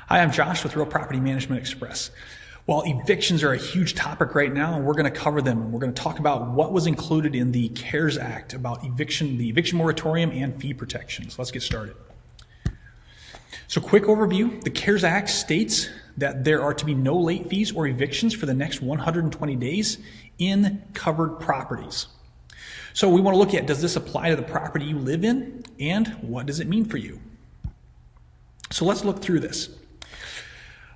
Hi, I'm Josh with Real Property Management Express. Well, evictions are a huge topic right now, and we're going to cover them. And we're going to talk about what was included in the CARES Act about eviction, the eviction moratorium and fee protection. So let's get started. So quick overview, the CARES Act states that there are to be no late fees or evictions for the next 120 days in covered properties. So we want to look at, does this apply to the property you live in, and what does it mean for you? So let's look through this.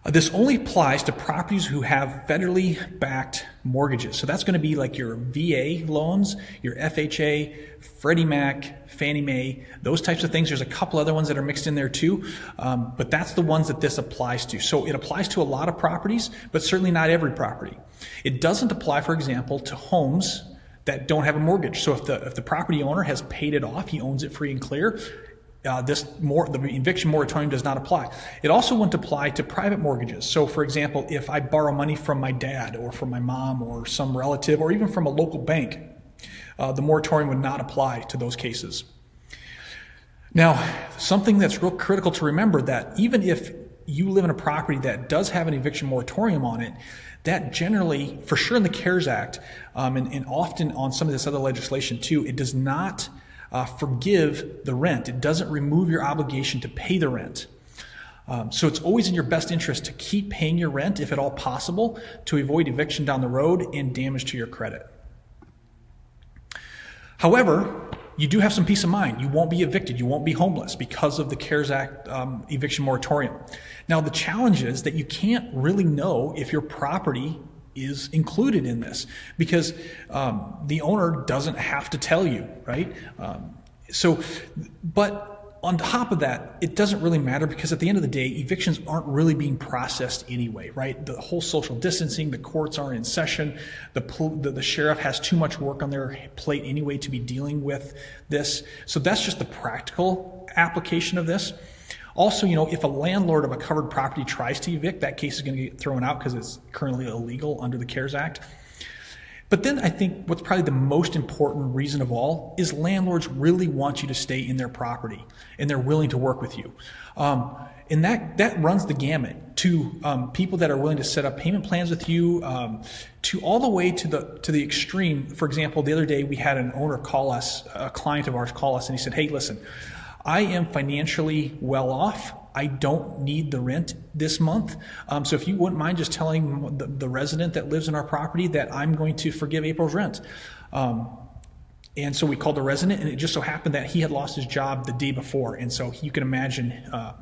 This only applies to properties who have federally backed mortgages. So that's going to be like your VA loans, your FHA, Freddie Mac, Fannie Mae, those types of things. There's a couple other ones that are mixed in there too, but that's the ones that this applies to. So it applies to a lot of properties, but certainly not every property. It doesn't apply, for example, to homes that don't have a mortgage. So if the property owner has paid it off, he owns it free and clear, the eviction moratorium does not apply. It also wouldn't apply to private mortgages. So for example, if I borrow money from my dad or from my mom or some relative or even from a local bank, the moratorium would not apply to those cases. Now, something that's real critical to remember, that even if you live in a property that does have an eviction moratorium on it, that generally, for sure in the CARES Act, and often on some of this other legislation too, it does not forgive the rent. It doesn't remove your obligation to pay the rent. So it's always in your best interest to keep paying your rent, if at all possible, to avoid eviction down the road and damage to your credit. However, you do have some peace of mind. You won't be evicted. You won't be homeless because of the CARES Act eviction moratorium. Now, the challenge is that you can't really know if your property is included in this because the owner doesn't have to tell you, right? But on top of that, it doesn't really matter because at the end of the day, evictions aren't really being processed anyway, right? The whole social distancing, the courts aren't in session, the sheriff has too much work on their plate anyway to be dealing with this. So that's just the practical application of this. Also, if a landlord of a covered property tries to evict, that case is going to get thrown out because it's currently illegal under the CARES Act. But then I think what's probably the most important reason of all is landlords really want you to stay in their property and they're willing to work with you. And that runs the gamut to people that are willing to set up payment plans with you, to all the way to the extreme. For example, the other day we had an owner call us, a client of ours call us, and he said, "Hey, listen, I am financially well off. I don't need the rent this month. So if you wouldn't mind just telling the resident that lives in our property that I'm going to forgive April's rent." And so we called the resident, and it just so happened that he had lost his job the day before. And so you can imagine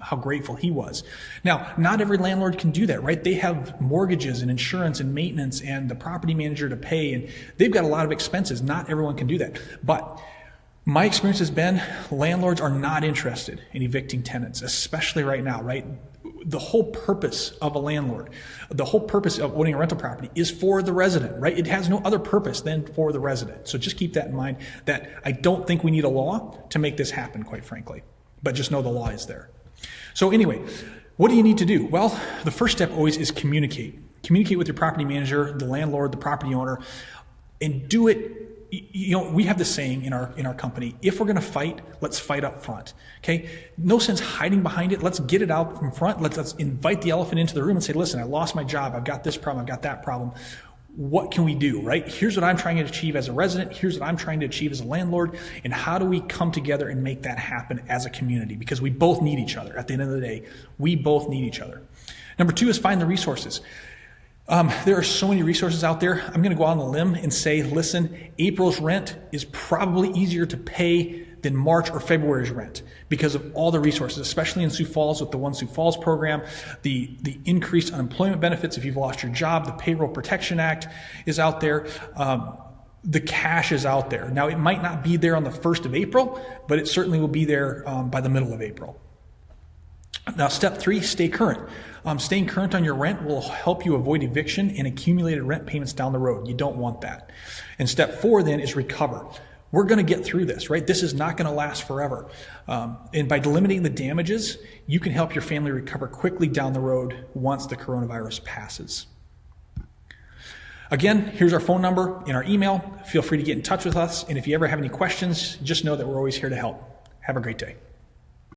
how grateful he was. Now, not every landlord can do that, right? They have mortgages and insurance and maintenance and the property manager to pay, and they've got a lot of expenses. Not everyone can do that. But my experience has been landlords are not interested in evicting tenants, especially right now, right? The whole purpose of a landlord, the whole purpose of owning a rental property is for the resident, right? It has no other purpose than for the resident. So just keep that in mind, that I don't think we need a law to make this happen, quite frankly, but just know the law is there. So anyway, what do you need to do? Well, the first step always is communicate. Communicate with your property manager, the landlord, the property owner, and do it. We have this saying in our company: if we're going to fight, let's fight up front. Okay, no sense hiding behind it. Let's get it out from front. Let's invite the elephant into the room and say, "Listen, I lost my job. I've got this problem. I've got that problem. What can we do?" Right? Here's what I'm trying to achieve as a resident. Here's what I'm trying to achieve as a landlord. And how do we come together and make that happen as a community? Because we both need each other. At the end of the day, we both need each other. Number two is find the resources. There are so many resources out there. I'm going to go out on a limb and say, listen, April's rent is probably easier to pay than March or February's rent because of all the resources, especially in Sioux Falls with the One Sioux Falls program, the increased unemployment benefits if you've lost your job, the Payroll Protection Act is out there. The cash is out there. Now, it might not be there on the 1st of April, but it certainly will be there by the middle of April. Now, step three, stay current. Staying current on your rent will help you avoid eviction and accumulated rent payments down the road. You don't want that. And step four then is recover. We're going to get through this, right? This is not going to last forever. And by limiting the damages, you can help your family recover quickly down the road once the coronavirus passes. Again, here's our phone number and our email. Feel free to get in touch with us. And if you ever have any questions, just know that we're always here to help. Have a great day.